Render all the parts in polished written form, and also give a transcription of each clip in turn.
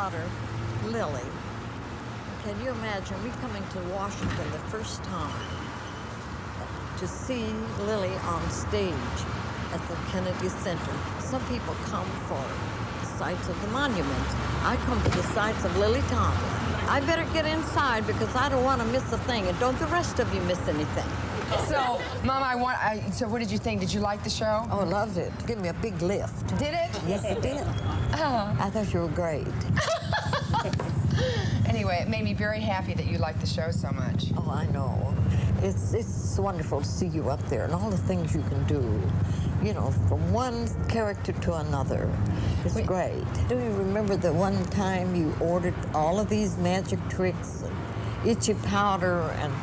daughter, Lily. Can you imagine me coming to Washington the first time to see Lily on stage at the Kennedy Center? Some people come for the sights of the monuments. I come for the sights of Lily Tomlin. I better get inside because I don't want to miss a thing, and don't the rest of you miss anything. So, Mom, so what did you think? Did you like the show? Oh, I loved it. Give me a big lift. Did it? Yes, it did. I thought you were great. Anyway, it made me very happy that you liked the show so much. Oh, I know. It's wonderful to see you up there and all the things you can do, you know, from one character to another. It's great. Do you remember the one time you ordered all of these magic tricks, and itchy powder, and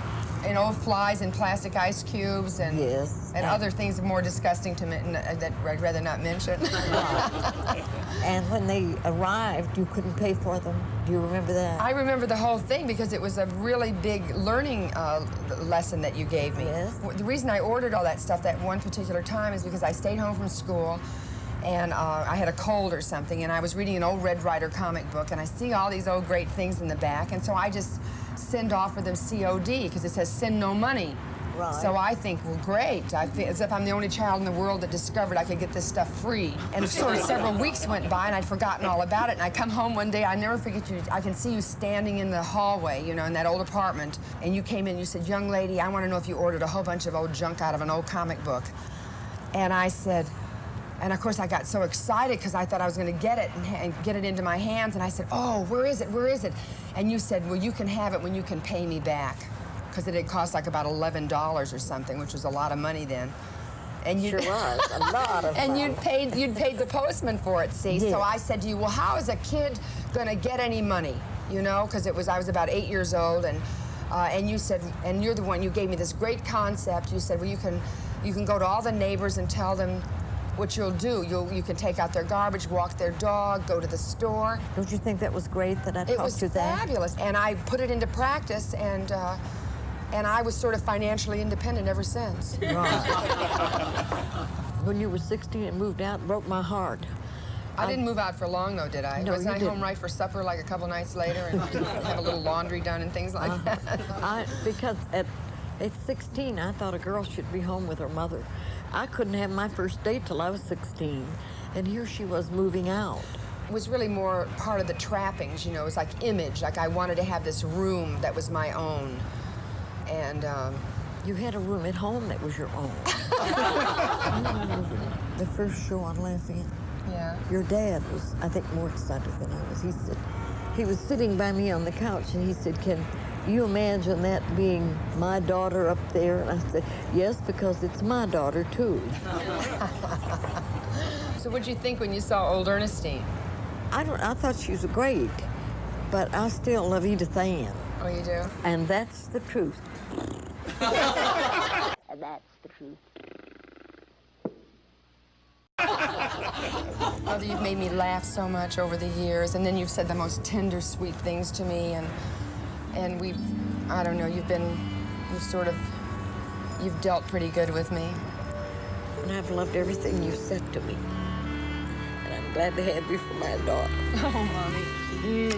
old flies and plastic ice cubes and yes, and other things more disgusting to that I'd rather not mention. And when they arrived, you couldn't pay for them. Do you remember that? I remember the whole thing because it was a really big learning lesson that you gave me. Yes. The reason I ordered all that stuff that one particular time is because I stayed home from school and I had a cold or something, and I was reading an old Red Ryder comic book, and I see all these old great things in the back, and so I just send off for them COD because it says send no money. Right. So I think, well, great. I feel as if I'm the only child in the world that discovered I could get this stuff free. And sort of several weeks went by, and I'd forgotten all about it. And I come home one day, I never forget you. I can see you standing in the hallway, you know, in that old apartment. And you came in, you said, young lady, I want to know if you ordered a whole bunch of old junk out of an old comic book. And I said, and of course I got so excited because I thought I was going to get it and get it into my hands. And I said, oh, where is it? Where is it? And you said, well, you can have it when you can pay me back. Because it had cost like about $11 or something, which was a lot of money then. And sure was, a lot of and money. you'd paid the postman for it, see? Yes. So I said to you, well, how is a kid going to get any money? You know, because I was about 8 years old, and you said, and you're the one, you gave me this great concept. You said, well, you can go to all the neighbors and tell them what you'll do. You can take out their garbage, walk their dog, go to the store. Don't you think that was great that I taught you that? It was fabulous, and I put it into practice, and I was sort of financially independent ever since. Right. When you were 16 and moved out, it broke my heart. I didn't move out for long, though, did I? No, Wasn't you I didn't. home right for supper like a couple nights later and have a little laundry done and things like that? Because at 16, I thought a girl should be home with her mother. I couldn't have my first date till I was 16, and here she was moving out. It was really more part of the trappings, you know. It was like image, like I wanted to have this room that was my own. And you had a room at home that was your own. The first show on Lafayette. yeah. Your dad was, I think, more excited than I was. He said, he was sitting by me on the couch, and he said, can you imagine that being my daughter up there? And I said, yes, because it's my daughter, too. So what'd you think when you saw old Ernestine? I thought she was great, but I still love Edith Ann. Oh, you do? And that's the truth. And that's the truth. Mother, you've made me laugh so much over the years, and then you've said the most tender, sweet things to me, and we've, I don't know, you've dealt pretty good with me. And I've loved everything you've said to me. And I'm glad to have you for my daughter. Oh, Mommy.